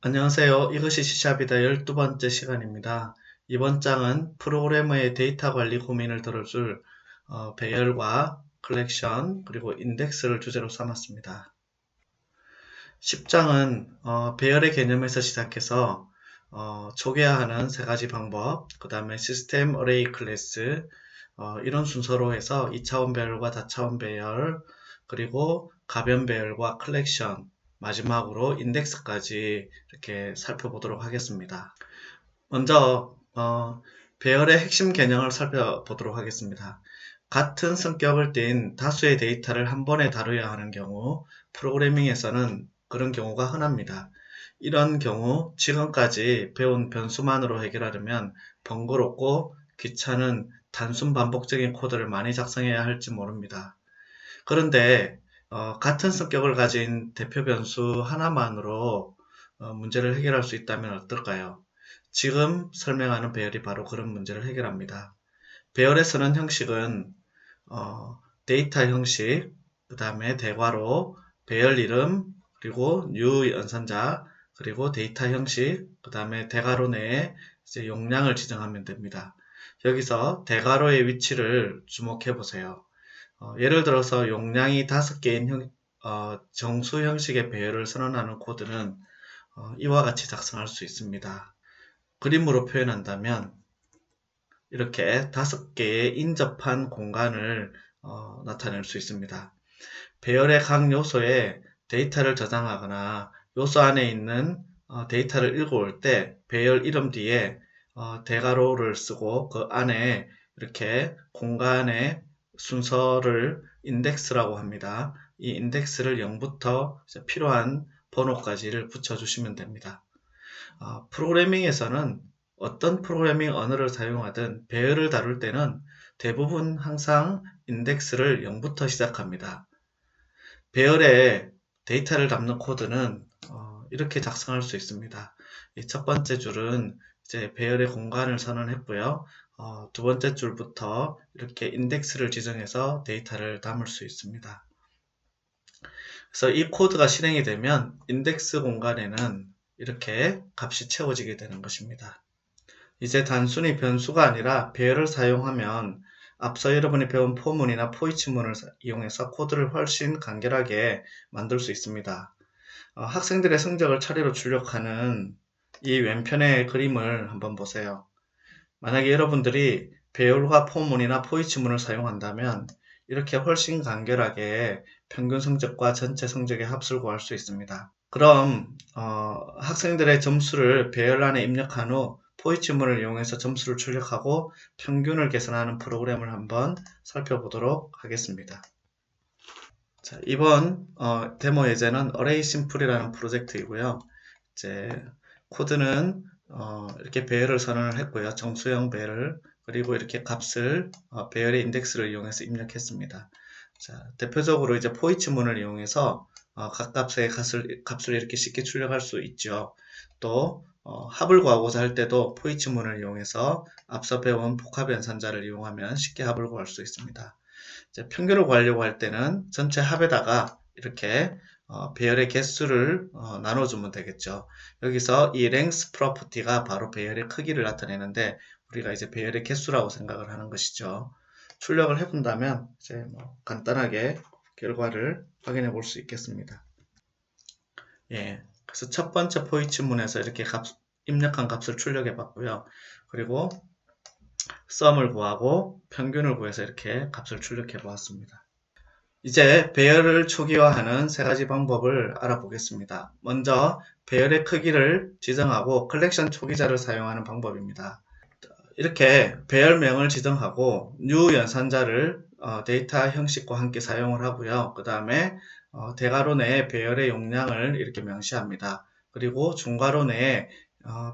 안녕하세요. 이것이 C샵이다 12번째 시간입니다. 이번 장은 프로그래머의 데이터 관리 고민을 들어줄 배열과 컬렉션 그리고 인덱스를 주제로 삼았습니다. 10장은 배열의 개념에서 시작해서 초기화하는 세 가지 방법, 그 다음에 시스템 어레이 클래스 이런 순서로 해서 2차원 배열과 다차원 배열, 그리고 가변 배열과 컬렉션, 마지막으로 인덱스까지 이렇게 살펴보도록 하겠습니다. 먼저 배열의 핵심 개념을 살펴보도록 하겠습니다. 같은 성격을 띤 다수의 데이터를 한 번에 다루어야 하는 경우 프로그래밍에서는 그런 경우가 흔합니다. 이런 경우 지금까지 배운 변수만으로 해결하려면 번거롭고 귀찮은 단순 반복적인 코드를 많이 작성해야 할지 모릅니다. 그런데 같은 성격을 가진 대표 변수 하나만으로 문제를 해결할 수 있다면 어떨까요? 지금 설명하는 배열이 바로 그런 문제를 해결합니다. 배열에서는 형식은 데이터 형식, 그 다음에 대괄호, 배열 이름, 그리고 new 연산자, 그리고 데이터 형식, 그 다음에 대괄호 내에 이제 용량을 지정하면 됩니다. 여기서 대괄호의 위치를 주목해 보세요. 예를 들어서 용량이 5개인 정수 형식의 배열을 선언하는 코드는 이와 같이 작성할 수 있습니다. 그림으로 표현한다면 이렇게 5개의 인접한 공간을 나타낼 수 있습니다. 배열의 각 요소에 데이터를 저장하거나 요소 안에 있는 데이터를 읽어올 때 배열 이름 뒤에 대괄호를 쓰고 그 안에 이렇게 공간의 순서를 인덱스라고 합니다. 이 인덱스를 0부터 필요한 번호까지를 붙여주시면 됩니다. 프로그래밍에서는 어떤 프로그래밍 언어를 사용하든 배열을 다룰 때는 대부분 항상 인덱스를 0부터 시작합니다. 배열에 데이터를 담는 코드는 이렇게 작성할 수 있습니다. 이 첫 번째 줄은 이제 배열의 공간을 선언했고요. 두 번째 줄부터 이렇게 인덱스를 지정해서 데이터를 담을 수 있습니다. 그래서 이 코드가 실행이 되면 인덱스 공간에는 이렇게 값이 채워지게 되는 것입니다. 이제 단순히 변수가 아니라 배열을 사용하면 앞서 여러분이 배운 포문이나 포이치문을 이용해서 코드를 훨씬 간결하게 만들 수 있습니다. 학생들의 성적을 차례로 출력하는 이 왼편의 그림을 한번 보세요. 만약에 여러분들이 배열과 포문이나 포이치문을 사용한다면 이렇게 훨씬 간결하게 평균 성적과 전체 성적의 합을 구할 수 있습니다. 그럼 학생들의 점수를 배열 안에 입력한 후 포이치문을 이용해서 점수를 출력하고 평균을 계산하는 프로그램을 한번 살펴보도록 하겠습니다. 자, 이번 데모 예제는 Array Simple이라는 프로젝트이고요. 이제 코드는 이렇게 배열을 선언을 했고요. 정수형 배열, 그리고 이렇게 값을 배열의 인덱스를 이용해서 입력했습니다. 자, 대표적으로 이제 포이치문을 이용해서 각 값의 값을 이렇게 쉽게 출력할 수 있죠. 또 합을 구하고자 할 때도 포이치문을 이용해서 앞서 배운 복합 연산자를 이용하면 쉽게 합을 구할 수 있습니다. 이제 평균을 구하려고 할 때는 전체 합에다가 이렇게 배열의 개수를 나눠주면 되겠죠. 여기서 이 length property가 바로 배열의 크기를 나타내는데 우리가 이제 배열의 개수라고 생각을 하는 것이죠. 출력을 해본다면 이제 간단하게 결과를 확인해 볼 수 있겠습니다. 예, 그래서 첫 번째 포이치문에서 이렇게 입력한 값을 출력해 봤고요. 그리고 썸을 구하고 평균을 구해서 이렇게 값을 출력해 보았습니다. 이제 배열을 초기화하는 세 가지 방법을 알아보겠습니다. 먼저 배열의 크기를 지정하고 컬렉션 초기자를 사용하는 방법입니다. 이렇게 배열명을 지정하고 new 연산자를 데이터 형식과 함께 사용을 하고요. 그 다음에 대괄호 내에 배열의 용량을 이렇게 명시합니다. 그리고 중괄호 내에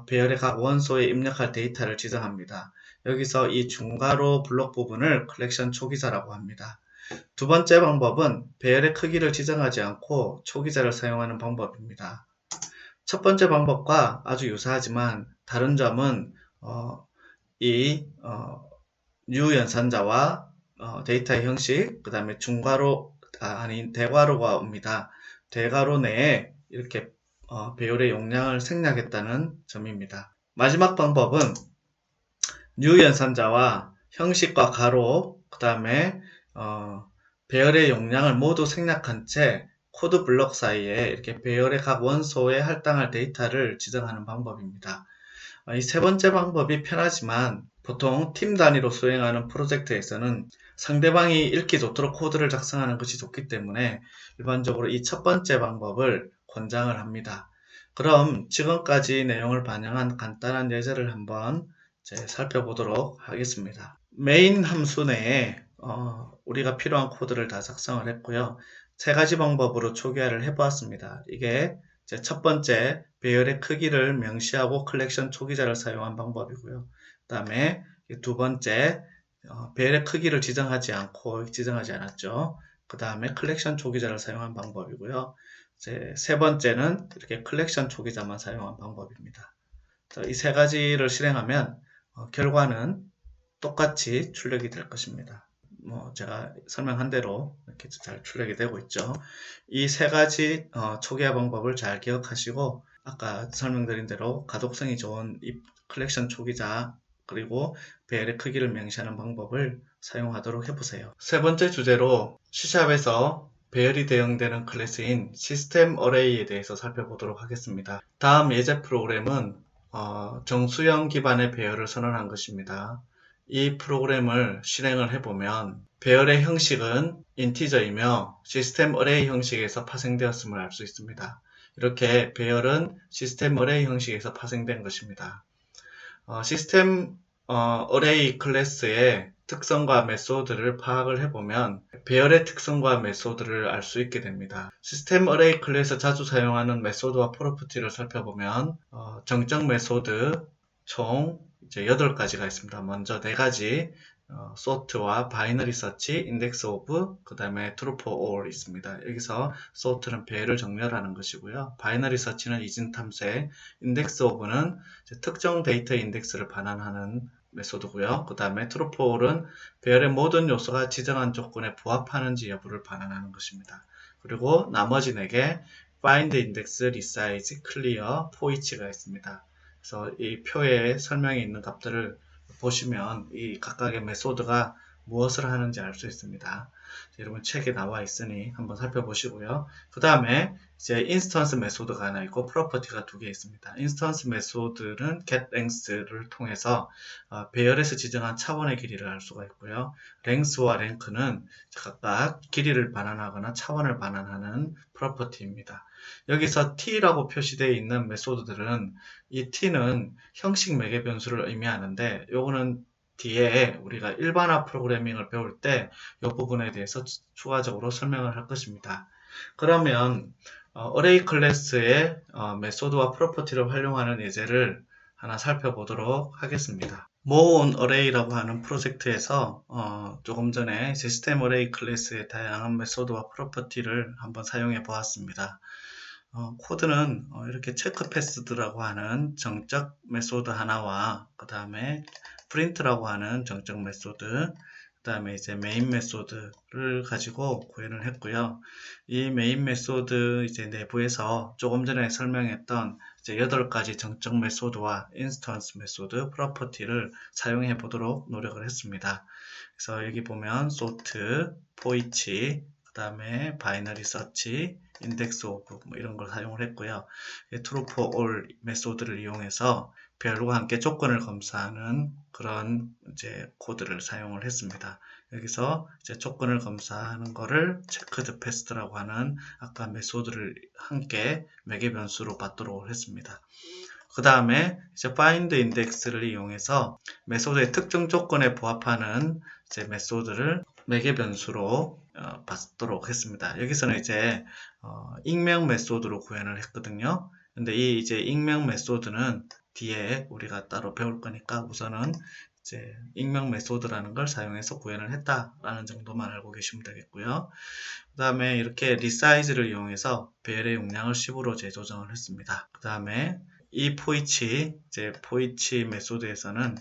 배열의 각 원소에 입력할 데이터를 지정합니다. 여기서 이 중괄호 블록 부분을 컬렉션 초기자라고 합니다. 두 번째 방법은 배열의 크기를 지정하지 않고 초기자를 사용하는 방법입니다. 첫 번째 방법과 아주 유사하지만 다른 점은 이 new 연산자와 데이터의 형식, 그 다음에 중괄호, 아닌 대괄호가 옵니다. 대괄호 내에 이렇게 배열의 용량을 생략했다는 점입니다. 마지막 방법은 new 연산자와 형식과 가로, 그 다음에 배열의 용량을 모두 생략한 채 코드 블록 사이에 이렇게 배열의 각 원소에 할당할 데이터를 지정하는 방법입니다. 이 세 번째 방법이 편하지만 보통 팀 단위로 수행하는 프로젝트에서는 상대방이 읽기 좋도록 코드를 작성하는 것이 좋기 때문에 일반적으로 이 첫 번째 방법을 권장을 합니다. 그럼 지금까지 내용을 반영한 간단한 예제를 한번 살펴보도록 하겠습니다. 메인 함수 내에 우리가 필요한 코드를 다 작성을 했고요. 세 가지 방법으로 초기화를 해보았습니다. 이게 첫 번째, 배열의 크기를 명시하고 컬렉션 초기자를 사용한 방법이고요. 그 다음에 두 번째, 배열의 크기를 지정하지 않았죠. 그 다음에 컬렉션 초기자를 사용한 방법이고요. 세 번째는 이렇게 컬렉션 초기자만 사용한 방법입니다. 이 세 가지를 실행하면 결과는 똑같이 출력이 될 것입니다. 제가 설명한 대로 이렇게 잘 출력이 되고 있죠. 이 세 가지 초기화 방법을 잘 기억하시고 아까 설명드린 대로 가독성이 좋은 이 컬렉션 초기자 그리고 배열의 크기를 명시하는 방법을 사용하도록 해보세요. 세 번째 주제로 C샵에서 배열이 대응되는 클래스인 시스템 어레이에 대해서 살펴보도록 하겠습니다. 다음 예제 프로그램은 정수형 기반의 배열을 선언한 것입니다. 이 프로그램을 실행을 해보면 배열의 형식은 인티저이며 시스템 어레이 형식에서 파생되었음을 알 수 있습니다. 이렇게 배열은 시스템 어레이 형식에서 파생된 것입니다. 시스템 어레이 클래스의 특성과 메소드를 파악을 해보면 배열의 특성과 메소드를 알 수 있게 됩니다. 시스템 어레이 클래스 자주 사용하는 메소드와 프로퍼티를 살펴보면 정적 메소드 총 이제 8가지가 있습니다. 먼저 4가지 sort와 binary search, index of, 그 다음에 true for all 있습니다. 여기서 sort는 배열을 정렬하는 것이고요. binary search는 이진 탐색, index of는 특정 데이터 인덱스를 반환하는 메소드고요. 그 다음에 true for all은 배열의 모든 요소가 지정한 조건에 부합하는지 여부를 반환하는 것입니다. 그리고 나머지 4개 find, index, resize, clear, for each가 있습니다. 그래서 이 표에 설명이 있는 값들을 보시면 이 각각의 메소드가 무엇을 하는지 알 수 있습니다. 여러분 책에 나와 있으니 한번 살펴보시고요. 그 다음에 이제 인스턴스 메소드가 하나 있고 프로퍼티가 2개 있습니다. 인스턴스 메소드는 getLength를 통해서 배열에서 지정한 차원의 길이를 알 수가 있고요. length와 rank는 각각 길이를 반환하거나 차원을 반환하는 프로퍼티입니다. 여기서 t라고 표시되어 있는 메소드들은 이 t는 형식 매개 변수를 의미하는데 요거는 뒤에 우리가 일반화 프로그래밍을 배울 때 이 부분에 대해서 추가적으로 설명을 할 것입니다. 그러면 어레이 클래스의 메소드와 프로퍼티를 활용하는 예제를 하나 살펴보도록 하겠습니다. 모은 어레이라고 하는 프로젝트에서 조금 전에 시스템 어레이 클래스의 다양한 메소드와 프로퍼티를 한번 사용해 보았습니다. 코드는 이렇게 체크 패스드라고 하는 정적 메소드 하나와 그 다음에 프린트라고 하는 정적 메소드, 그 다음에 이제 메인 메소드를 가지고 구현을 했고요. 이 메인 메소드 이제 내부에서 조금 전에 설명했던 이제 8가지 정적 메소드와 인스턴스 메소드, 프로퍼티를 사용해 보도록 노력을 했습니다. 그래서 여기 보면 sort, for each, 그 다음에 binary search, index of 뭐 이런 걸 사용을 했고요. true for all 메소드를 이용해서 배열과 함께 조건을 검사하는 그런 이제 코드를 사용을 했습니다. 여기서 이제 조건을 검사하는 거를 체크드 패스트라고 하는 아까 메소드를 함께 매개 변수로 받도록 했습니다. 그 다음에 이제 find index를 이용해서 메소드의 특정 조건에 부합하는 이제 메소드를 매개 변수로 받도록 했습니다. 여기서는 이제 익명 메소드로 구현을 했거든요. 근데 이 이제 익명 메소드는 뒤에 우리가 따로 배울 거니까 우선은 이제 익명 메소드라는 걸 사용해서 구현을 했다라는 정도만 알고 계시면 되겠고요. 그 다음에 이렇게 resize를 이용해서 배열의 용량을 10으로 재조정을 했습니다. 그 다음에 이 for each, 이제 for each 메소드에서는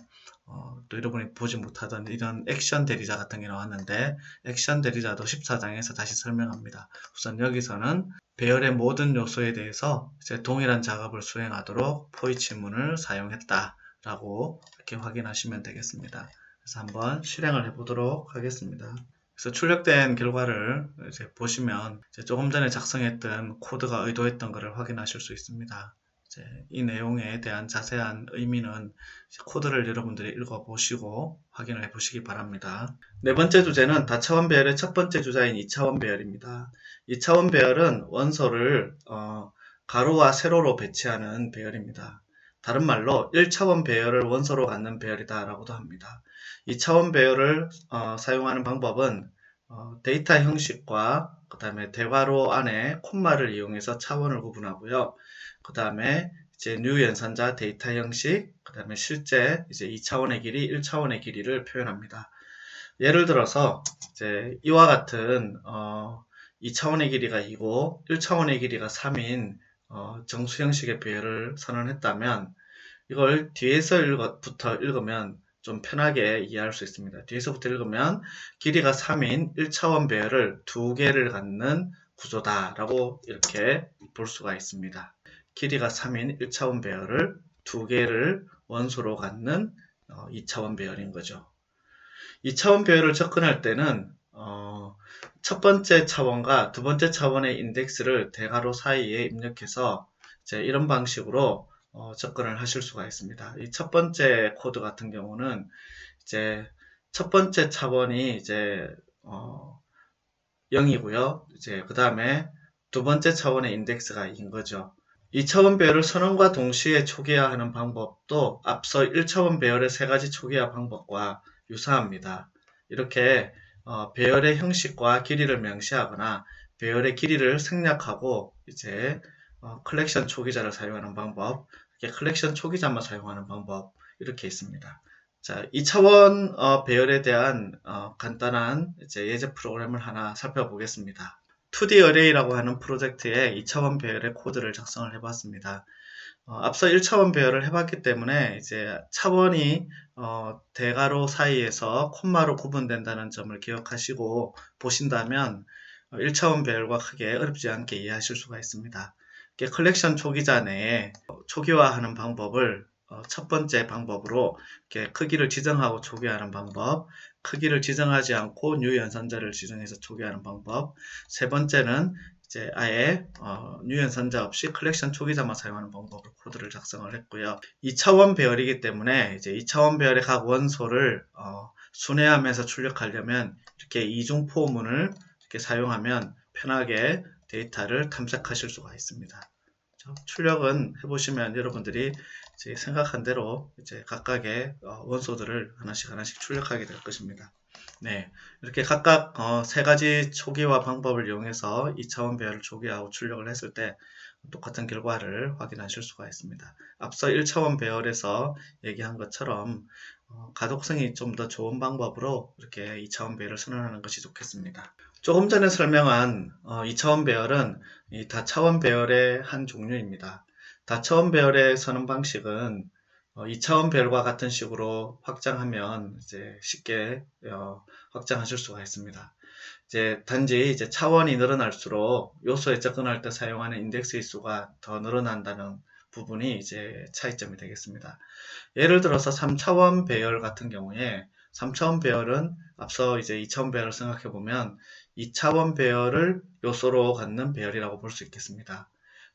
또 여러분이 보지 못하던 이런 액션 대리자 같은 게 나왔는데, 액션 대리자도 14장에서 다시 설명합니다. 우선 여기서는 배열의 모든 요소에 대해서 이제 동일한 작업을 수행하도록 포이치문을 사용했다라고 이렇게 확인하시면 되겠습니다. 그래서 한번 실행을 해보도록 하겠습니다. 그래서 출력된 결과를 이제 보시면 이제 조금 전에 작성했던 코드가 의도했던 것을 확인하실 수 있습니다. 이 내용에 대한 자세한 의미는 코드를 여러분들이 읽어보시고 확인을 해보시기 바랍니다. 네 번째 주제는 다차원 배열의 첫 번째 주자인 2차원 배열입니다. 2차원 배열은 원소를 가로와 세로로 배치하는 배열입니다. 다른 말로 1차원 배열을 원소로 갖는 배열이다 라고도 합니다. 2차원 배열을 사용하는 방법은 데이터 형식과 그 다음에 대괄호 안에 콤마를 이용해서 차원을 구분하고요. 그 다음에 이제 뉴 연산자 데이터 형식, 그 다음에 실제 이제 2차원의 길이, 1차원의 길이를 표현합니다. 예를 들어서 이제 이와 같은 2차원의 길이가 2고 1차원의 길이가 3인 정수 형식의 배열을 선언했다면 이걸 뒤에서부터 읽으면 좀 편하게 이해할 수 있습니다. 뒤에서부터 읽으면 길이가 3인 1차원 배열을 2개를 갖는 구조다라고 이렇게 볼 수가 있습니다. 길이가 3인 1차원 배열을 2개를 원소로 갖는 2차원 배열인 거죠. 2차원 배열을 접근할 때는 첫 번째 차원과 두 번째 차원의 인덱스를 대괄호 사이에 입력해서 이제 이런 방식으로 접근을 하실 수가 있습니다. 이 첫 번째 코드 같은 경우는 이제 첫 번째 차원이 이제 0이고요. 이제 그 다음에 두 번째 차원의 인덱스가 2인 거죠. 2차원 배열을 선언과 동시에 초기화하는 방법도 앞서 1차원 배열의 세 가지 초기화 방법과 유사합니다. 이렇게 배열의 형식과 길이를 명시하거나 배열의 길이를 생략하고 이제 컬렉션 초기자를 사용하는 방법, 이렇게 컬렉션 초기자만 사용하는 방법 이렇게 있습니다. 자, 2차원 배열에 대한 간단한 이제 예제 프로그램을 하나 살펴보겠습니다. 2D 어레이라고 하는 프로젝트에 2차원 배열의 코드를 작성을 해봤습니다. 앞서 1차원 배열을 해봤기 때문에 이제 차원이 대괄호 사이에서 콤마로 구분된다는 점을 기억하시고 보신다면 1차원 배열과 크게 어렵지 않게 이해하실 수가 있습니다. 컬렉션 초기자 내에 초기화하는 방법을 첫 번째 방법으로 이렇게 크기를 지정하고 초기화하는 방법, 크기를 지정하지 않고 뉴 연산자를 지정해서 초기화하는 방법, 세 번째는 이제 아예 뉴 연산자 없이 컬렉션 초기자만 사용하는 방법으로 코드를 작성을 했고요. 2차원 배열이기 때문에 이제 2차원 배열의 각 원소를 순회하면서 출력하려면 이렇게 이중 포문을 이렇게 사용하면 편하게 데이터를 탐색하실 수가 있습니다. 출력은 해보시면 여러분들이 이제 생각한 대로 이제 각각의 원소들을 하나씩 출력하게 될 것입니다. 네, 이렇게 각각 세 가지 초기화 방법을 이용해서 2차원 배열을 초기화하고 출력을 했을 때 똑같은 결과를 확인하실 수가 있습니다. 앞서 1차원 배열에서 얘기한 것처럼 가독성이 좀 더 좋은 방법으로 이렇게 2차원 배열을 선언하는 것이 좋겠습니다. 조금 전에 설명한 2차원 배열은 이 다차원 배열의 한 종류입니다. 다차원 배열의 선언 방식은 2차원 배열과 같은 식으로 확장하면 이제 쉽게 확장하실 수가 있습니다. 이제 단지 이제 차원이 늘어날수록 요소에 접근할 때 사용하는 인덱스의 수가 더 늘어난다는 부분이 이제 차이점이 되겠습니다. 예를 들어서 3차원 배열 같은 경우에 3차원 배열은 앞서 이제 2차원 배열을 생각해 보면 2차원 배열을 요소로 갖는 배열이라고 볼 수 있겠습니다.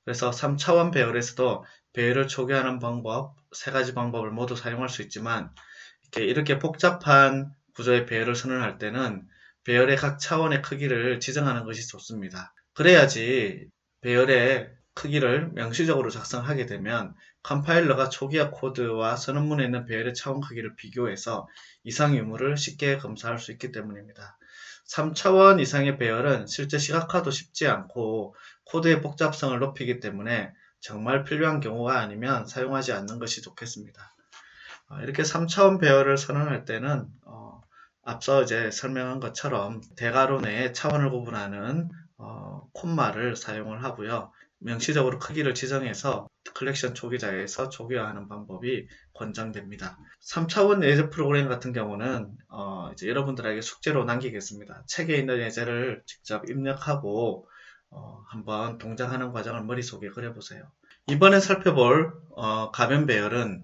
그래서 3차원 배열에서도 배열을 초기화하는 방법, 세 가지 방법을 모두 사용할 수 있지만 이렇게 복잡한 구조의 배열을 선언할 때는 배열의 각 차원의 크기를 지정하는 것이 좋습니다. 그래야지 배열의 크기를 명시적으로 작성하게 되면 컴파일러가 초기화 코드와 선언문에 있는 배열의 차원 크기를 비교해서 이상 유무를 쉽게 검사할 수 있기 때문입니다. 3차원 이상의 배열은 실제 시각화도 쉽지 않고 코드의 복잡성을 높이기 때문에 정말 필요한 경우가 아니면 사용하지 않는 것이 좋겠습니다. 이렇게 3차원 배열을 선언할 때는 앞서 이제 설명한 것처럼 대괄호 내에 차원을 구분하는 콤마를 사용을 하고요. 명시적으로 크기를 지정해서 컬렉션 초기자에서 초기화하는 방법이 권장됩니다. 3차원 예제 프로그램 같은 경우는 이제 여러분들에게 숙제로 남기겠습니다. 책에 있는 예제를 직접 입력하고 한번 동작하는 과정을 머릿속에 그려보세요. 이번에 살펴볼 가변 배열은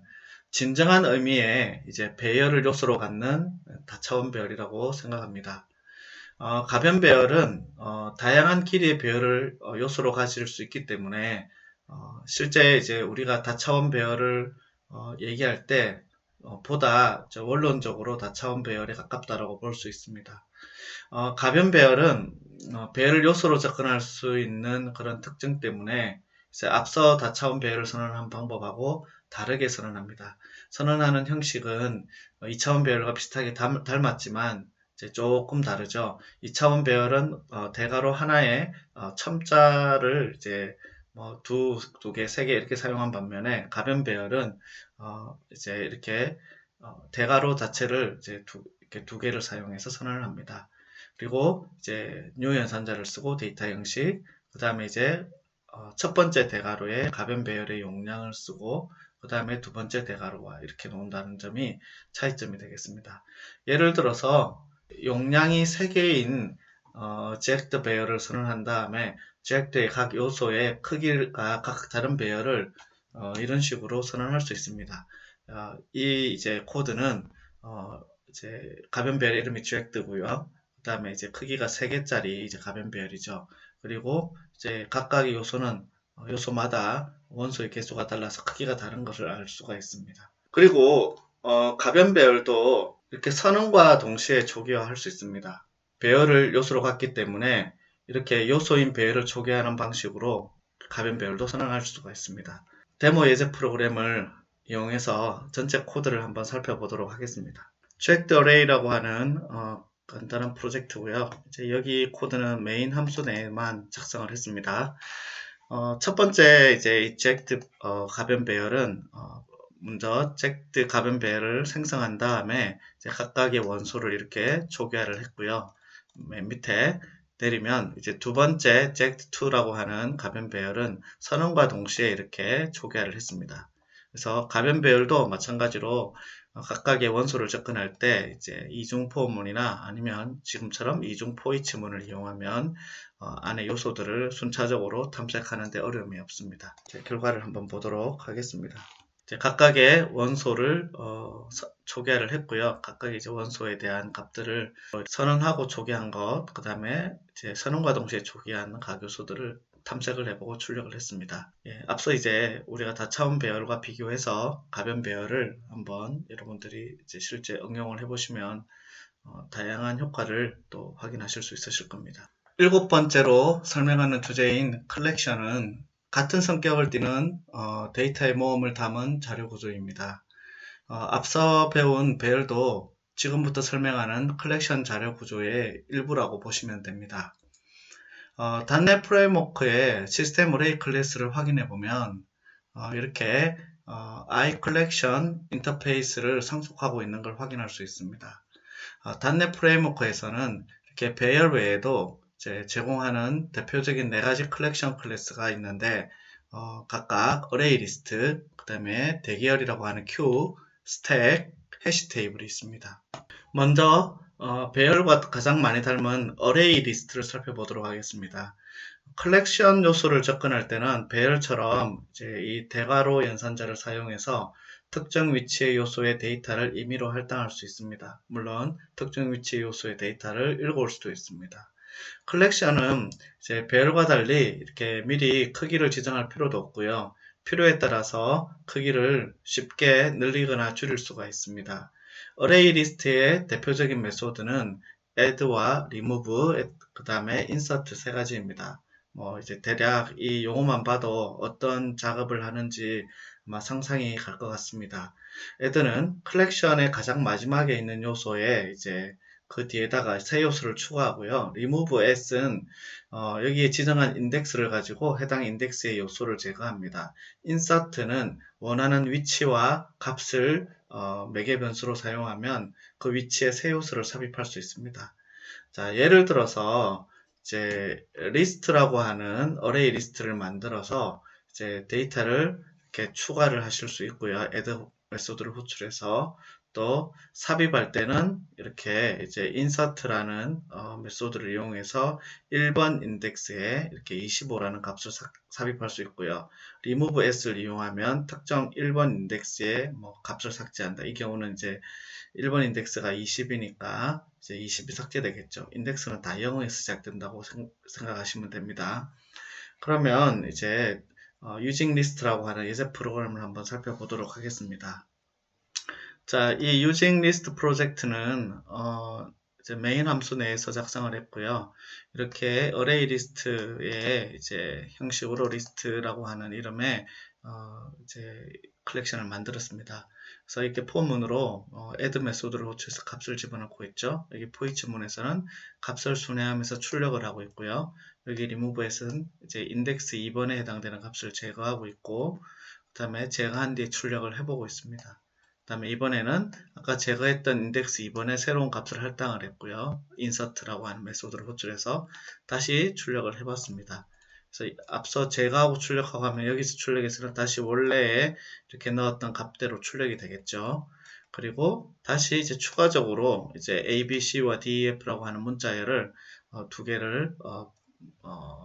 진정한 의미의 이제 배열을 요소로 갖는 다차원 배열이라고 생각합니다. 가변 배열은 다양한 길이의 배열을 요소로 가질 수 있기 때문에 실제 이제 우리가 다차원 배열을 얘기할 때 보다 원론적으로 다차원 배열에 가깝다라고 볼 수 있습니다. 가변 배열은 배열을 요소로 접근할 수 있는 그런 특징 때문에 이제 앞서 다차원 배열을 선언한 방법하고 다르게 선언합니다. 선언하는 형식은 2차원 배열과 비슷하게 닮았지만 이제 조금 다르죠. 2차원 배열은 대괄호 하나에 첨자를 이제 뭐 두 개, 세 개 이렇게 사용한 반면에 가변 배열은 이제 이렇게 대괄호 자체를 이제 이렇게 두 개를 사용해서 선언을 합니다. 그리고 이제 뉴 연산자를 쓰고 데이터 형식, 그 다음에 이제 첫 번째 대괄호에 가변 배열의 용량을 쓰고 그 다음에 두 번째 대괄호와 이렇게 놓는다는 점이 차이점이 되겠습니다. 예를 들어서 용량이 3개인 제액트 배열을 선언한 다음에 제액트의 각 요소의 크기가 각 다른 배열을 이런 식으로 선언할 수 있습니다. 이 이제 코드는 이제 가변 배열 이름이 제액트고요. 그 다음에 이제 크기가 3개짜리 이제 가변 배열이죠. 그리고 이제 각각의 요소는 요소마다 원소의 개수가 달라서 크기가 다른 것을 알 수가 있습니다. 그리고 가변 배열도 이렇게 선언과 동시에 초기화할 수 있습니다. 배열을 요소로 갖기 때문에 이렇게 요소인 배열을 초기화하는 방식으로 가변 배열도 선언할 수가 있습니다. 데모 예제 프로그램을 이용해서 전체 코드를 한번 살펴보도록 하겠습니다. checked array라고 하는 간단한 프로젝트고요. 이제 여기 코드는 메인 함수 내에만 작성을 했습니다. 첫 번째 이제 이 checked 가변 배열은 먼저 checked 가변 배열을 생성한 다음에 이제 각각의 원소를 이렇게 초기화를 했고요. 맨 밑에 내리면 이제 두 번째 checked2라고 하는 가변 배열은 선언과 동시에 이렇게 초기화를 했습니다. 그래서 가변 배열도 마찬가지로 각각의 원소를 접근할 때 이제 이중 포문이나 아니면 지금처럼 이중 포이치문을 이용하면 안에 요소들을 순차적으로 탐색하는 데 어려움이 없습니다. 결과를 한번 보도록 하겠습니다. 이제 각각의 원소를 초기화를 했고요. 각각의 이제 원소에 대한 값들을 선언하고 초기화한 것, 그 다음에 이제 선언과 동시에 초기화한 각 요소들을 탐색을 해보고 출력을 했습니다. 앞서 이제 우리가 다차원 배열과 비교해서 가변 배열을 한번 여러분들이 이제 실제 응용을 해보시면 다양한 효과를 또 확인하실 수 있으실 겁니다. 7번째로 설명하는 주제인 컬렉션은 같은 성격을 띠는 데이터의 모음을 담은 자료 구조입니다. 앞서 배운 배열도 지금부터 설명하는 컬렉션 자료 구조의 일부라고 보시면 됩니다. .NET 프레임워크의 시스템 어레이 클래스를 확인해 보면 이렇게 iCollection 인터페이스를 상속하고 있는 걸 확인할 수 있습니다. .NET 프레임워크에서는 이렇게 배열 외에도 제공하는 대표적인 4가지 컬렉션 클래스가 있는데 각각 어레이 리스트, 그 다음에 대기열이라고 하는 q, 스택, 해시 테이블이 있습니다. 먼저 배열과 가장 많이 닮은 어레이 리스트를 살펴보도록 하겠습니다. 컬렉션 요소를 접근할 때는 배열처럼 이제 이 대괄호 연산자를 사용해서 특정 위치의 요소의 데이터를 임의로 할당할 수 있습니다. 물론 특정 위치의 요소의 데이터를 읽어올 수도 있습니다. 컬렉션은 이제 배열과 달리 이렇게 미리 크기를 지정할 필요도 없고요. 필요에 따라서 크기를 쉽게 늘리거나 줄일 수가 있습니다. 어레이 리스트의 대표적인 메소드는 add와 remove, 그 다음에 insert 3가지입니다. 이제 대략 이 용어만 봐도 어떤 작업을 하는지 아마 상상이 갈 것 같습니다. add는 컬렉션의 가장 마지막에 있는 요소에 이제 그 뒤에다가 새 요소를 추가하고요. remove s는 여기에 지정한 인덱스를 가지고 해당 인덱스의 요소를 제거합니다. insert는 원하는 위치와 값을 매개 변수로 사용하면 그 위치에 새 요소를 삽입할 수 있습니다. 자, 예를 들어서 이제 리스트라고 하는 어레이 리스트를 만들어서 이제 데이터를 이렇게 추가를 하실 수 있고요. add 메소드를 호출해서 또 삽입할 때는 이렇게 이제 insert라는 메소드를 이용해서 1번 인덱스에 이렇게 25라는 값을 삽입할 수 있고요. remove s를 이용하면 특정 1번 인덱스에 뭐 값을 삭제한다. 이 경우는 이제 1번 인덱스가 20이니까 이제 20이 삭제되겠죠. 인덱스는 다 0에서 시작된다고 생각하시면 됩니다. 그러면 이제 using list라고 하는 예제 프로그램을 한번 살펴보도록 하겠습니다. 자, 이 using list 프로젝트는 이제 메인 함수 내에서 작성을 했고요. 이렇게 array list의 이제 형식으로 list라고 하는 이름의 이제 컬렉션을 만들었습니다. 그래서 이렇게 포문으로 add 메소드를 호출해서 값을 집어넣고 있죠. 여기 for 문에서는 값을 순회하면서 출력을 하고 있고요. 여기 remove에서는 이제 index 2번에 해당되는 값을 제거하고 있고, 그 다음에 제거한 뒤에 출력을 해보고 있습니다. 그 다음에 이번에는 아까 제거했던 인덱스 2번에 새로운 값을 할당을 했고요. insert라고 하는 메소드를 호출해서 다시 출력을 해봤습니다. 그래서 앞서 제거하고 출력하고 하면 여기서 출력해서는 다시 원래에 이렇게 넣었던 값대로 출력이 되겠죠. 그리고 다시 이제 추가적으로 이제 A, B, C와 D, F라고 하는 문자열을 두 개를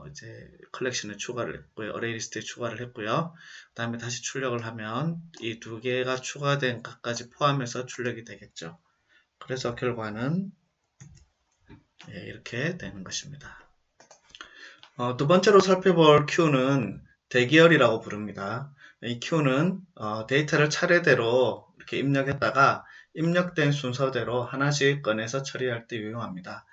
이제 컬렉션에 추가를 했고요. 어레이 리스트에 추가를 했고요. 그 다음에 다시 출력을 하면 이 두 개가 추가된 값까지 포함해서 출력이 되겠죠. 그래서 결과는 이렇게 되는 것입니다. 두 번째로 살펴볼 Q는 대기열이라고 부릅니다. 이 Q는 데이터를 차례대로 이렇게 입력했다가 입력된 순서대로 하나씩 꺼내서 처리할 때 유용합니다.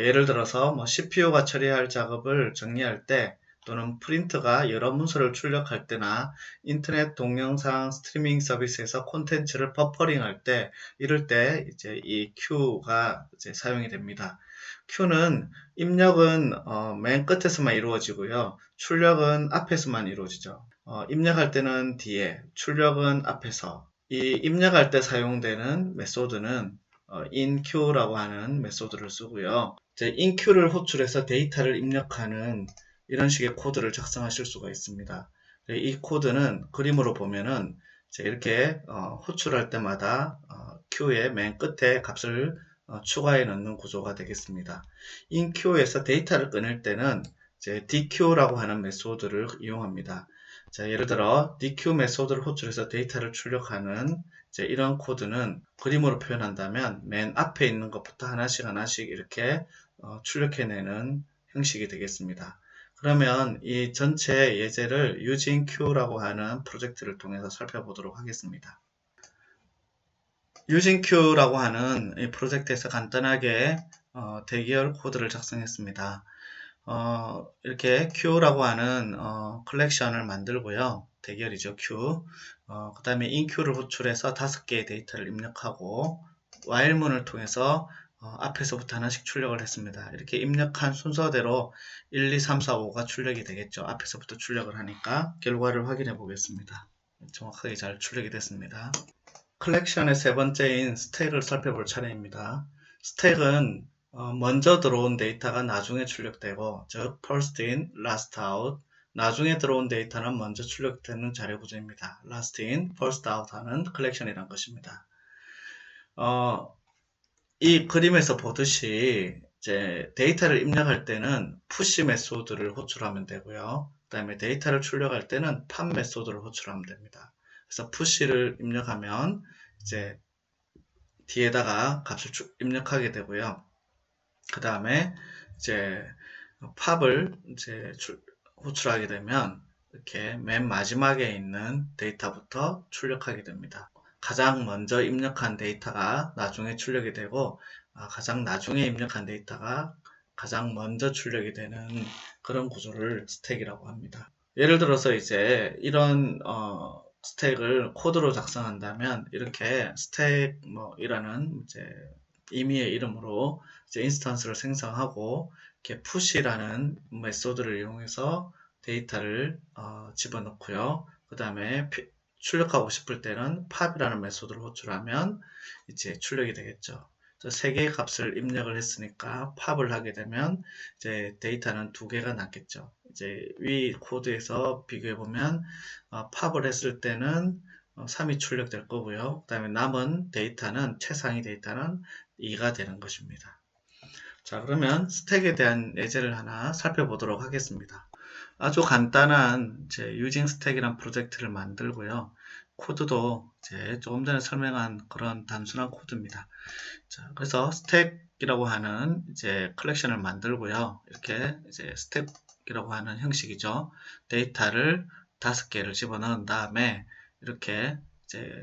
예를 들어서 CPU가 처리할 작업을 정리할 때 또는 프린터가 여러 문서를 출력할 때나 인터넷 동영상 스트리밍 서비스에서 콘텐츠를 버퍼링할 때 이럴 때 이제 이 Q가 이제 사용이 됩니다. Q는 입력은 맨 끝에서만 이루어지고요. 출력은 앞에서만 이루어지죠. 입력할 때는 뒤에, 출력은 앞에서. 이 입력할 때 사용되는 메소드는 inQ라고 하는 메소드를 쓰고요. 이제 inQ를 호출해서 데이터를 입력하는 이런 식의 코드를 작성하실 수가 있습니다. 이 코드는 그림으로 보면은 이렇게 호출할 때마다 Q의 맨 끝에 값을 추가해 넣는 구조가 되겠습니다. inQ에서 데이터를 꺼낼 때는 이제 dequ라고 하는 메소드를 이용합니다. 자, 예를 들어 deq 메소드를 호출해서 데이터를 출력하는 이런 코드는 그림으로 표현한다면 맨 앞에 있는 것부터 하나씩 이렇게 출력해내는 형식이 되겠습니다. 그러면 이 전체 예제를 using Q라고 하는 프로젝트를 통해서 살펴보도록 하겠습니다. using Q라고 하는 이 프로젝트에서 간단하게 대기열 코드를 작성했습니다. 이렇게 Q라고 하는 컬렉션을 만들고요. 대기열이죠, Q. 그 다음에 inQ를 호출해서 5개의 데이터를 입력하고 while문을 통해서 앞에서부터 하나씩 출력을 했습니다. 이렇게 입력한 순서대로 1, 2, 3, 4, 5가 출력이 되겠죠. 앞에서부터 출력을 하니까 결과를 확인해 보겠습니다. 정확하게 잘 출력이 됐습니다. 컬렉션의 세 번째인 스택을 살펴볼 차례입니다. 스택은 먼저 들어온 데이터가 나중에 출력되고, 즉 first in, last out, 나중에 들어온 데이터는 먼저 출력되는 자료 구조입니다. last in, first out 하는 컬렉션이란 것입니다. 이 그림에서 보듯이 이제 데이터를 입력할 때는 push 메소드를 호출하면 되고요. 그 다음에 데이터를 출력할 때는 pop 메소드를 호출하면 됩니다. 그래서 push를 입력하면 이제 뒤에다가 값을 입력하게 되고요. 그 다음에 이제 pop을 이제 호출하게 되면 이렇게 맨 마지막에 있는 데이터부터 출력하게 됩니다. 가장 먼저 입력한 데이터가 나중에 출력이 되고 가장 나중에 입력한 데이터가 가장 먼저 출력이 되는 그런 구조를 스택이라고 합니다. 예를 들어서 이제 이런 스택을 코드로 작성한다면 이렇게 스택 이라는 이제 임의의 이름으로 이제 인스턴스를 생성하고 이렇게 push라는 메소드를 이용해서 데이터를 집어넣고요. 그 다음에 출력하고 싶을 때는 pop이라는 메소드를 호출하면 이제 출력이 되겠죠. 세 개의 값을 입력을 했으니까 팝을 하게 되면 이제 데이터는 두 개가 남겠죠. 이제 위 코드에서 비교해 보면 팝을 했을 때는 3이 출력될 거고요. 그 다음에 남은 데이터는 최상위 데이터는 2가 되는 것입니다. 자, 그러면 스택에 대한 예제를 하나 살펴보도록 하겠습니다. 아주 간단한 유징 스택이란 프로젝트를 만들고요. 코드도 조금 전에 설명한 그런 단순한 코드입니다. 자, 그래서 스택이라고 하는 컬렉션을 만들고요. 이렇게 스택이라고 하는 형식이죠. 데이터를 5개를 집어넣은 다음에 이렇게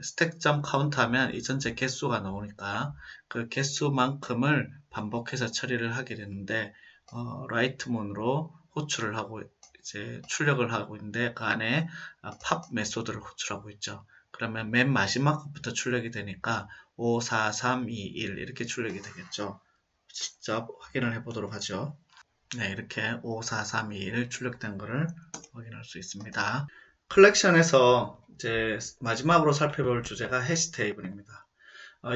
스택.count 하면 이 전체 개수가 나오니까 그 개수만큼을 반복해서 처리를 하게 되는데 write문으로 호출을 하고 출력을 하고 있는데 그 안에 팝 메소드를 호출하고 있죠. 그러면 맨 마지막 것부터 출력이 되니까 5, 4, 3, 2, 1 이렇게 출력이 되겠죠. 직접 확인을 해보도록 하죠. 네, 이렇게 5, 4, 3, 2, 1 출력된 것을 확인할 수 있습니다. 컬렉션에서 마지막으로 살펴볼 주제가 해시 테이블입니다.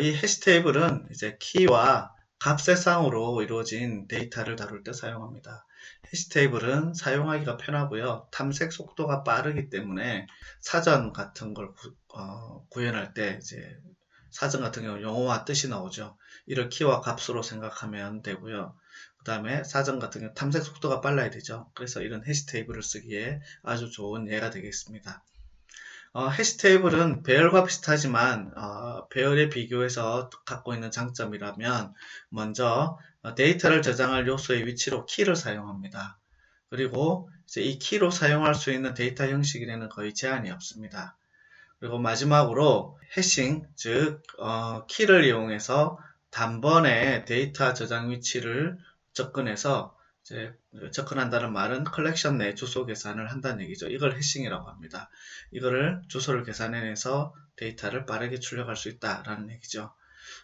이 해시 테이블은 키와 값의 쌍으로 이루어진 데이터를 다룰 때 사용합니다. 해시 테이블은 사용하기가 편하고요. 탐색 속도가 빠르기 때문에 사전 같은 걸 구현할 때 사전 같은 경우 용어와 뜻이 나오죠. 이를 키와 값으로 생각하면 되고요. 그 다음에 사전 같은 경우 탐색 속도가 빨라야 되죠. 그래서 이런 해시 테이블을 쓰기에 아주 좋은 예가 되겠습니다. 해시 테이블은 배열과 비슷하지만 배열에 비교해서 갖고 있는 장점이라면 먼저 데이터를 저장할 요소의 위치로 키를 사용합니다. 그리고 이 키로 사용할 수 있는 데이터 형식에는 거의 제한이 없습니다. 그리고 마지막으로 해싱, 즉 키를 이용해서 단번에 데이터 저장 위치를 접근해서 접근한다는 말은 컬렉션 내 주소 계산을 한다는 얘기죠. 이걸 해싱이라고 합니다. 이거를 주소를 계산해내서 데이터를 빠르게 출력할 수 있다라는 얘기죠.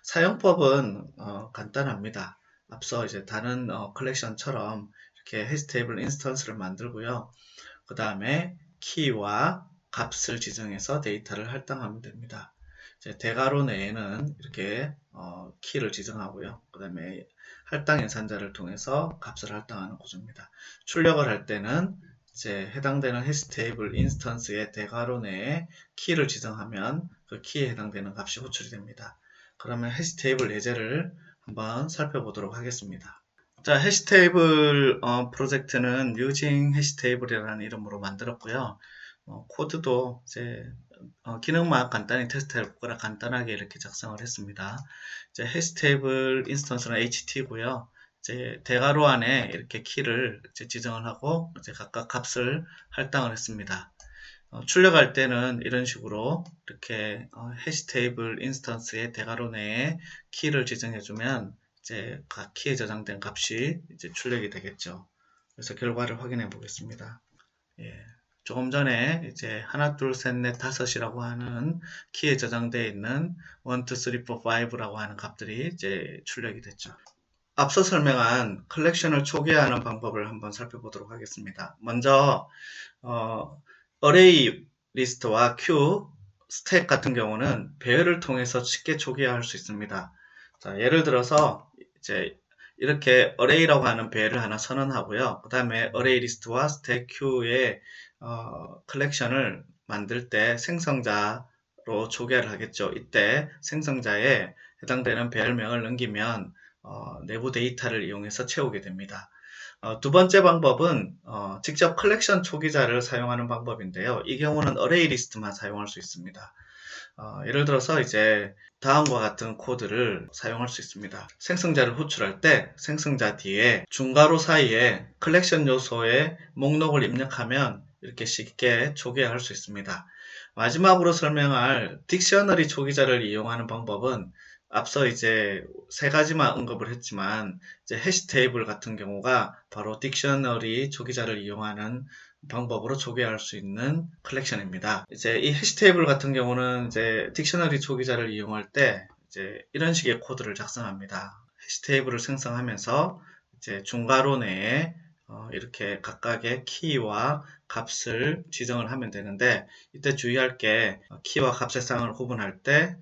사용법은 간단합니다. 앞서 다른 컬렉션처럼 이렇게 해시 테이블 인스턴스를 만들고요. 그 다음에 키와 값을 지정해서 데이터를 할당하면 됩니다. 대괄호 내에는 이렇게 키를 지정하고요. 그 다음에 할당 연산자를 통해서 값을 할당하는 구조입니다. 출력을 할 때는 해당되는 해시 테이블 인스턴스의 대괄호 내에 키를 지정하면 그 키에 해당되는 값이 호출이 됩니다. 그러면 해시 테이블 예제를 한번 살펴보도록 하겠습니다. 자, 해시 테이블 프로젝트는 using 해시 테이블이라는 이름으로 만들었고요. 코드도 기능만 간단히 테스트할 거라 간단하게 이렇게 작성을 했습니다. 해시 테이블 인스턴스는 ht고요. 대괄호 안에 이렇게 키를 지정을 하고 각각 값을 할당을 했습니다. 출력할 때는 이런 식으로 이렇게 해시 테이블 인스턴스의 대괄호 내에 키를 지정해주면 각 키에 저장된 값이 출력이 되겠죠. 그래서 결과를 확인해 보겠습니다. 예. 조금 전에 하나, 둘, 셋, 넷, 다섯이라고 하는 키에 저장되어 있는 1, 2, 3, 4, 5라고 하는 값들이 출력이 됐죠. 앞서 설명한 컬렉션을 초기화하는 방법을 한번 살펴보도록 하겠습니다. 먼저 어레이 리스트와 q, 스택 같은 경우는 배열을 통해서 쉽게 초기화할 수 있습니다. 자, 예를 들어서 이렇게 어레이라고 하는 배열을 하나 선언하고요. 그 다음에 어레이 리스트와 스택 q의 컬렉션을 만들 때 생성자로 초기화를 하겠죠. 이때 생성자에 해당되는 배열명을 넘기면 내부 데이터를 이용해서 채우게 됩니다. 두 번째 방법은 직접 컬렉션 초기자를 사용하는 방법인데요. 이 경우는 어레이 리스트만 사용할 수 있습니다. 예를 들어서 다음과 같은 코드를 사용할 수 있습니다. 생성자를 호출할 때 생성자 뒤에 중괄호 사이에 컬렉션 요소의 목록을 입력하면 이렇게 쉽게 초기화할 수 있습니다. 마지막으로 설명할 딕셔너리 초기자를 이용하는 방법은 앞서 세 가지만 언급을 했지만 해시 테이블 같은 경우가 바로 딕셔너리 초기자를 이용하는 방법으로 초기화할 수 있는 컬렉션입니다. 이 해시 테이블 같은 경우는 딕셔너리 초기자를 이용할 때 이런 식의 코드를 작성합니다. 해시 테이블을 생성하면서 중괄호 내에 이렇게 각각의 키와 값을 지정을 하면 되는데 이때 주의할 게 키와 값의 쌍을 구분할 때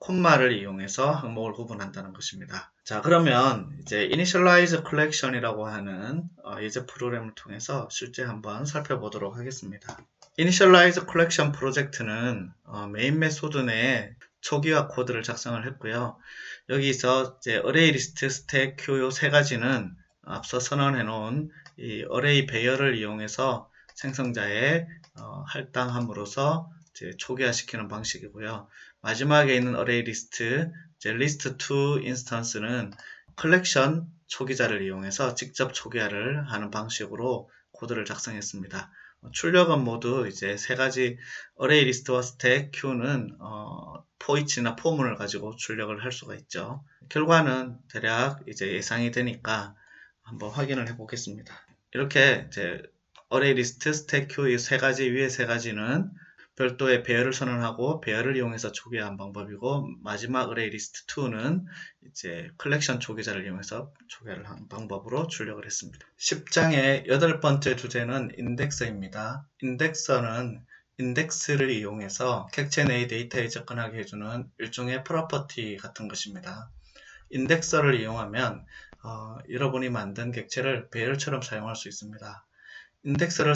콤마를 이용해서 항목을 구분한다는 것입니다. 자, 그러면 이제 Initialize Collection이라고 하는 예제 프로그램을 통해서 실제 한번 살펴보도록 하겠습니다. Initialize Collection 프로젝트는 메인 메소드 내에 초기화 코드를 작성을 했고요. 여기서 이제 Array List, Stack, Queue 요 세 가지는 앞서 선언해 놓은 이 Array 배열을 이용해서 생성자에 할당함으로써 이제 초기화시키는 방식이고요. 마지막에 있는 Array List, 이제 List2 인스턴스는 컬렉션 초기자를 이용해서 직접 초기화를 하는 방식으로 코드를 작성했습니다. 출력은 모두 이제 세 가지 Array List와 Stack, Queue는 포이치나 포문을 가지고 출력을 할 수가 있죠. 결과는 대략 이제 예상이 되니까 한번 확인을 해 보겠습니다. 이렇게 이제 Array List, Stack, Queue 이 세 가지 위에 세 가지는 별도의 배열을 선언하고 배열을 이용해서 초기화한 방법이고 마지막 Array List 2는 이제 컬렉션 초기자를 이용해서 초기화를 한 방법으로 출력을 했습니다. 10장의 8번째 주제는 인덱서입니다. 인덱서는 인덱스를 이용해서 객체 내의 데이터에 접근하게 해주는 일종의 프로퍼티 같은 것입니다. 인덱서를 이용하면 여러분이 만든 객체를 배열처럼 사용할 수 있습니다. 인덱스를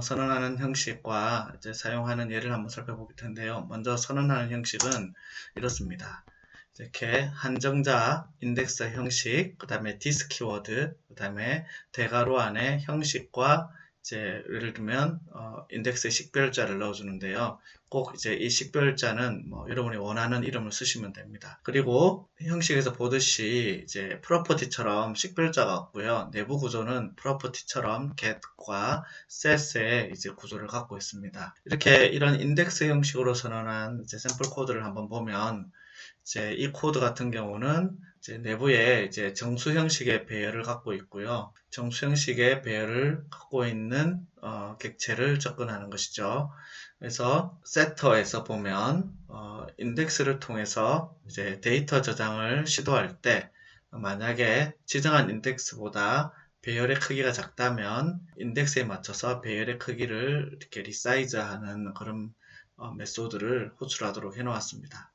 선언하는 형식과 이제 사용하는 예를 한번 살펴볼 텐데요. 먼저 선언하는 형식은 이렇습니다. 이렇게 한정자 인덱스 형식, 그 다음에 디스 키워드, 그 다음에 대괄호 안에 형식과 이제 예를 들면 인덱스에 식별자를 넣어주는데요. 꼭 이제 이 식별자는 여러분이 원하는 이름을 쓰시면 됩니다. 그리고 형식에서 보듯이 이제 프로퍼티처럼 식별자가 없고요. 내부 구조는 프로퍼티처럼 get과 set의 이제 구조를 갖고 있습니다. 이렇게 이런 인덱스 형식으로 선언한 이제 샘플 코드를 한번 보면 이제 이 코드 같은 경우는 이제 내부에 이제 정수 형식의 배열을 갖고 있고요. 정수 형식의 배열을 갖고 있는 객체를 접근하는 것이죠. 그래서 세터에서 보면 인덱스를 통해서 이제 데이터 저장을 시도할 때 만약에 지정한 인덱스보다 배열의 크기가 작다면 인덱스에 맞춰서 배열의 크기를 이렇게 리사이즈하는 그런 메소드를 호출하도록 해놓았습니다.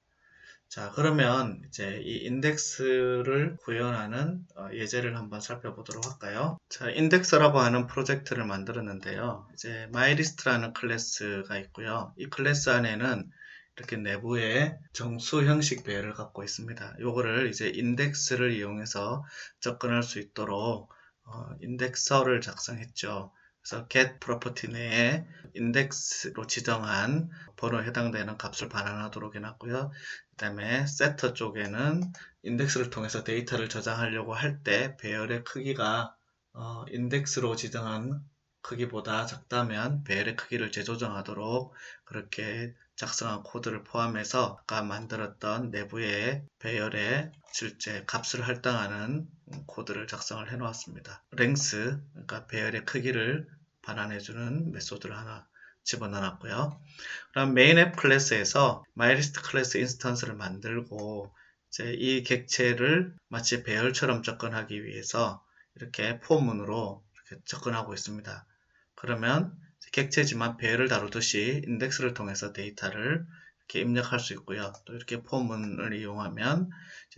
자, 그러면 이제 이 인덱스를 구현하는 예제를 한번 살펴보도록 할까요? 자, 인덱서라고 하는 프로젝트를 만들었는데요. 이제 MyList라는 클래스가 있고요. 이 클래스 안에는 이렇게 내부에 정수 형식 배열을 갖고 있습니다. 요거를 이제 인덱스를 이용해서 접근할 수 있도록 인덱서를 작성했죠. 그래서 get property 내에 인덱스로 지정한 번호에 해당되는 값을 반환하도록 해놨고요. 그 다음에 setter 쪽에는 인덱스를 통해서 데이터를 저장하려고 할 때 배열의 크기가 인덱스로 지정한 크기보다 작다면 배열의 크기를 재조정하도록 그렇게 작성한 코드를 포함해서 아까 만들었던 내부의 배열의 실제 값을 할당하는 코드를 작성을 해 놓았습니다. length, 그러니까 배열의 크기를 반환해주는 메소드를 하나 집어넣었고요. 그럼 메인 앱 클래스에서 MyList 클래스 인스턴스를 만들고 이제 이 객체를 마치 배열처럼 접근하기 위해서 이렇게 포문으로 이렇게 접근하고 있습니다. 그러면 객체지만 배열을 다루듯이 인덱스를 통해서 데이터를 이렇게 입력할 수 있고요. 또 이렇게 포문을 이용하면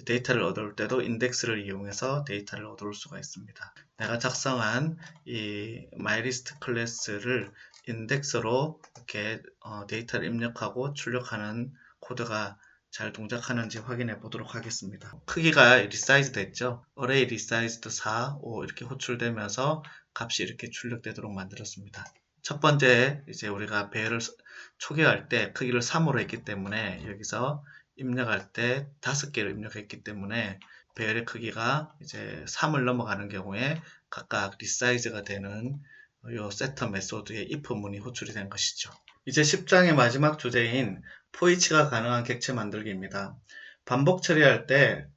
데이터를 얻을 때도 인덱스를 이용해서 데이터를 얻을 수가 있습니다. 내가 작성한 이 MyList 클래스를 인덱스로 이렇게 데이터를 입력하고 출력하는 코드가 잘 동작하는지 확인해 보도록 하겠습니다. 크기가 리사이즈 됐죠. Array resized 4, 5 이렇게 호출되면서 값이 이렇게 출력되도록 만들었습니다. 첫 번째 이제 우리가 배열을 초기화할 때 크기를 3으로 했기 때문에 여기서 입력할 때 5개를 입력했기 때문에 배열의 크기가 이제 3을 넘어가는 경우에 각각 리사이즈가 되는 이 세터 메소드의 if 문이 호출이 된 것이죠. 이제 10장의 마지막 주제인 포이치가 가능한 객체 만들기입니다. 반복 처리할 때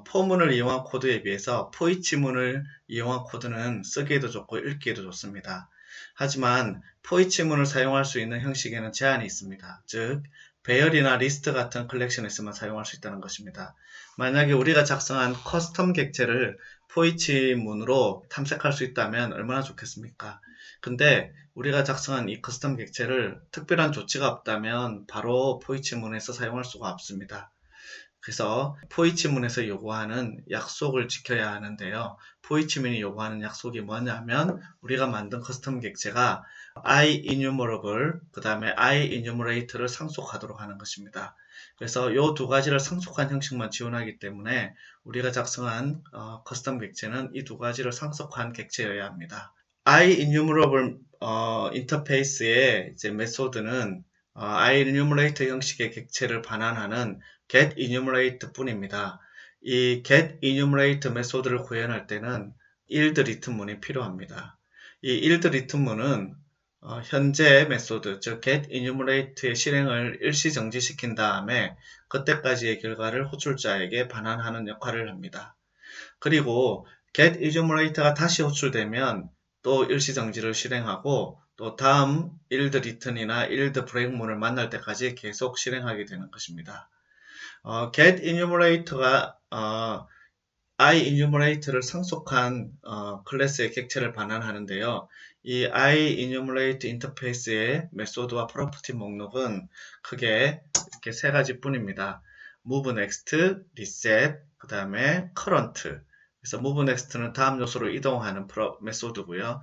포문을 이용한 코드에 비해서 포이치문을 이용한 코드는 쓰기에도 좋고 읽기에도 좋습니다. 하지만 포이치문을 사용할 수 있는 형식에는 제한이 있습니다. 즉 배열이나 리스트 같은 컬렉션에서만 사용할 수 있다는 것입니다. 만약에 우리가 작성한 커스텀 객체를 포이치문으로 탐색할 수 있다면 얼마나 좋겠습니까? 근데 우리가 작성한 이 커스텀 객체를 특별한 조치가 없다면 바로 포이치문에서 사용할 수가 없습니다. 그래서 포이치문에서 요구하는 약속을 지켜야 하는데요. 포이치문이 요구하는 약속이 뭐냐면 우리가 만든 커스텀 객체가 IEnumerable, 그 다음에 IEnumerate를 상속하도록 하는 것입니다. 그래서 이 두 가지를 상속한 형식만 지원하기 때문에 우리가 작성한 커스텀 객체는 이 두 가지를 상속한 객체여야 합니다. IEnumerable 인터페이스의 이제 메소드는 IEnumerate 형식의 객체를 반환하는 getEnumerate 뿐입니다. 이 getEnumerate 메소드를 구현할 때는 yieldReturn문이 필요합니다. 이 yieldReturn문은 현재 메소드, 즉 getEnumerate의 실행을 일시 정지시킨 다음에 그때까지의 결과를 호출자에게 반환하는 역할을 합니다. 그리고 getEnumerate가 다시 호출되면 또 일시정지를 실행하고 또 다음 yieldReturn이나 yieldBreak문을 만날 때까지 계속 실행하게 되는 것입니다. getEnumerate가 IEnumerate를 상속한 클래스의 객체를 반환하는데요. 이 IEnumerate 인터페이스의 메소드와 프로퍼티 목록은 크게 이렇게 세 가지 뿐입니다. move next, reset, 그 다음에 current. 그래서 move next는 다음 요소로 이동하는 메소드고요.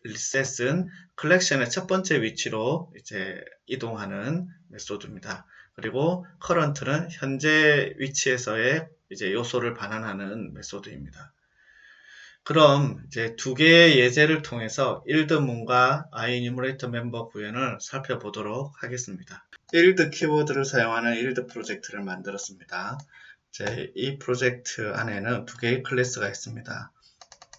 reset은 컬렉션의 첫 번째 위치로 이제 이동하는 메소드입니다. 그리고 current는 현재 위치에서의 이제 요소를 반환하는 메소드입니다. 그럼 이제 두 개의 예제를 통해서 yield문과 IEnumerator 멤버 구현을 살펴보도록 하겠습니다. yield 키워드를 사용하는 yield 프로젝트를 만들었습니다. 이 프로젝트 안에는 두 개의 클래스가 있습니다.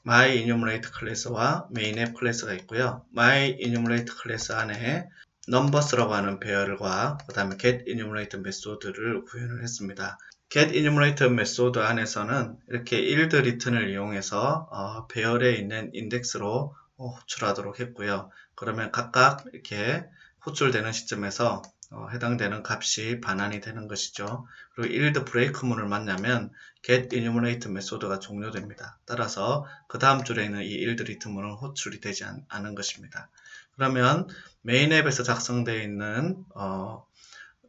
myEnumerate 클래스와 mainApp 클래스가 있고요. myEnumerate 클래스 안에 numbers라고 하는 배열과 그 다음에 getEnumerate 메소드를 구현을 했습니다. getEnumerate 메소드 안에서는 이렇게 yieldReturn을 이용해서 배열에 있는 인덱스로 호출하도록 했고요. 그러면 각각 이렇게 호출되는 시점에서 해당되는 값이 반환이 되는 것이죠. 그리고 yieldBreak문을 만나면 getEnumerate 메소드가 종료됩니다. 따라서 그 다음 줄에 있는 이 yieldReturn문은 호출이 되지 않은 것입니다. 그러면 mainApp에서 작성되어 있는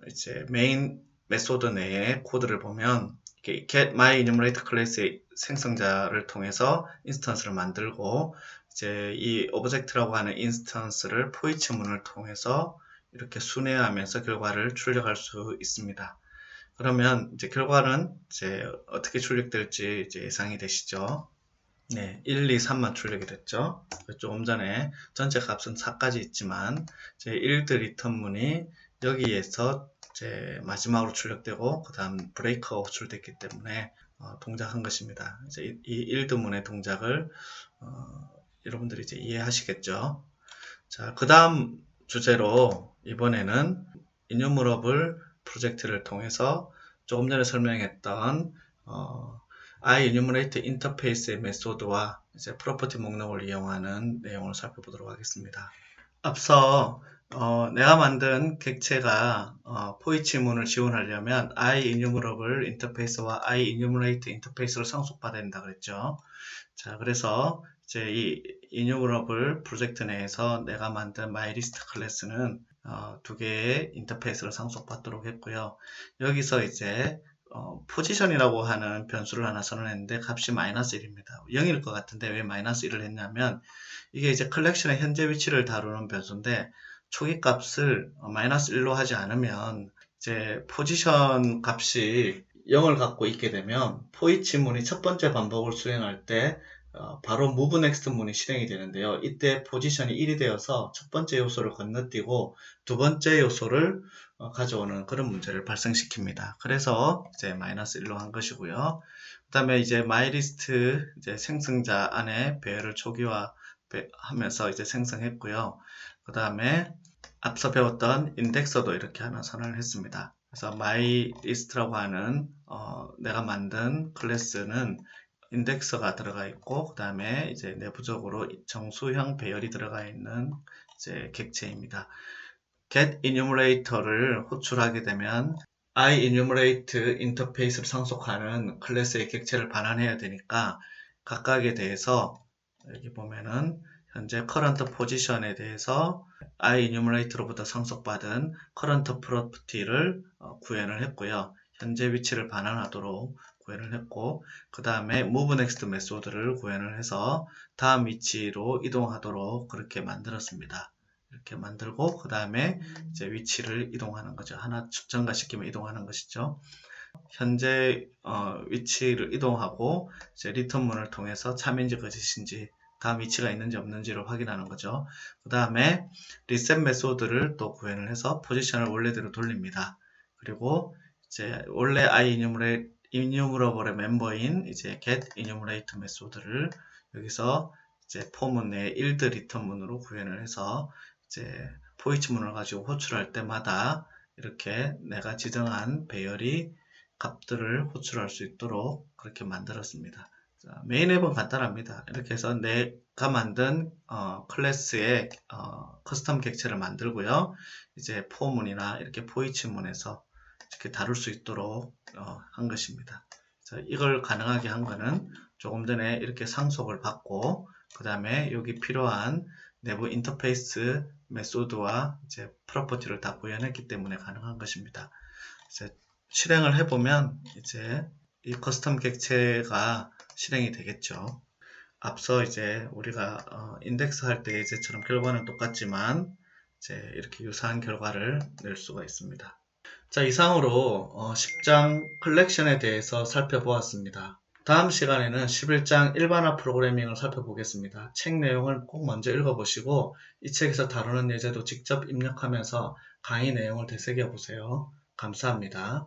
이제 메인 메소드 내에 코드를 보면 getMyEnumerate 클래스의 생성자를 통해서 인스턴스를 만들고 이제 이 오브젝트라고 하는 인스턴스를 포이치문을 통해서 이렇게 순회하면서 결과를 출력할 수 있습니다. 그러면 이제 결과는 이제 어떻게 출력될지 이제 예상이 되시죠? 네, 1, 2, 3만 출력이 됐죠. 조금 전에 전체 값은 4까지 있지만 제 yield return문이 여기에서 이제 마지막으로 출력되고 그 다음 브레이크가 호출됐기 때문에 동작한 것입니다. 이제 이 yield문의 동작을 여러분들이 이제 이해하시겠죠. 자, 그 다음 주제로 이번에는 enumerable 프로젝트를 통해서 조금 전에 설명했던 IEnumerate 인터페이스의 메소드와 이제 프로퍼티 목록을 이용하는 내용을 살펴보도록 하겠습니다. 앞서 내가 만든 객체가 포이치문을 지원하려면 IEnumerable 인터페이스와 IEnumerate 인터페이스를 상속받아야 된다 그랬죠. 자, 그래서 이제 이 enumerable 프로젝트 내에서 내가 만든 MyList 클래스는 두 개의 인터페이스를 상속받도록 했고요. 여기서 이제 포지션이라고 하는 변수를 하나 선언했는데 값이 -1입니다. 0일 것 같은데 왜 -1을 했냐면 이게 이제 컬렉션의 현재 위치를 다루는 변수인데 초기 값을 -1로 하지 않으면 이제 포지션 값이 0을 갖고 있게 되면 포이치문이 첫 번째 반복을 수행할 때 바로 move next 문이 실행이 되는데요. 이때 포지션이 1이 되어서 첫 번째 요소를 건너뛰고 두 번째 요소를 가져오는 그런 문제를 발생시킵니다. 그래서 이제 -1로 한 것이고요. 그 다음에 이제 MyList 이제 생성자 안에 배열을 초기화하면서 이제 생성했고요. 그 다음에 앞서 배웠던 인덱서도 이렇게 하나 선언을 했습니다. 그래서 MyList라고 하는 내가 만든 클래스는 인덱서가 들어가 있고 그 다음에 이제 내부적으로 정수형 배열이 들어가 있는 이제 객체입니다. getEnumerator를 호출하게 되면 IEnumerate 인터페이스를 상속하는 클래스의 객체를 반환해야 되니까 각각에 대해서 여기 보면은 현재 커런트 포지션에 대해서 iEnumerato로부터 상속받은 커런트 프로퍼티를 구현을 했고요. 현재 위치를 반환하도록 구현을 했고, 그 다음에 move next 메소드를 구현을 해서 다음 위치로 이동하도록 그렇게 만들었습니다. 이렇게 만들고, 그 다음에 이제 위치를 이동하는 거죠. 하나 증가시키면 이동하는 것이죠. 현재 위치를 이동하고 이제 리턴문을 통해서 참인지 거짓인지 다음 위치가 있는지 없는지를 확인하는 거죠. 그 다음에 리셋 메소드를 또 구현을 해서 포지션을 원래대로 돌립니다. 그리고 이제 원래 iEnumerable의 멤버인 이제 getEnumerate 메소드를 여기서 이제 포문 내 yield 리턴문으로 구현을 해서 이제 포이치문을 가지고 호출할 때마다 이렇게 내가 지정한 배열이 값들을 호출할 수 있도록 그렇게 만들었습니다. 자, 메인 앱은 간단합니다. 이렇게 해서 내가 만든 클래스의 커스텀 객체를 만들고요. 이제 포문이나 이렇게 포이치문에서 이렇게 다룰 수 있도록 한 것입니다. 자, 이걸 가능하게 한 거는 조금 전에 이렇게 상속을 받고 그 다음에 여기 필요한 내부 인터페이스 메소드와 이제 프로퍼티를 다 구현했기 때문에 가능한 것입니다. 이제 실행을 해보면 이제 이 커스텀 객체가 실행이 되겠죠. 앞서 이제 우리가 인덱스 할 때 이제처럼 결과는 똑같지만 이제 이렇게 유사한 결과를 낼 수가 있습니다. 자, 이상으로 10장 컬렉션에 대해서 살펴보았습니다. 다음 시간에는 11장 일반화 프로그래밍을 살펴보겠습니다. 책 내용을 꼭 먼저 읽어보시고 이 책에서 다루는 예제도 직접 입력하면서 강의 내용을 되새겨 보세요. 감사합니다.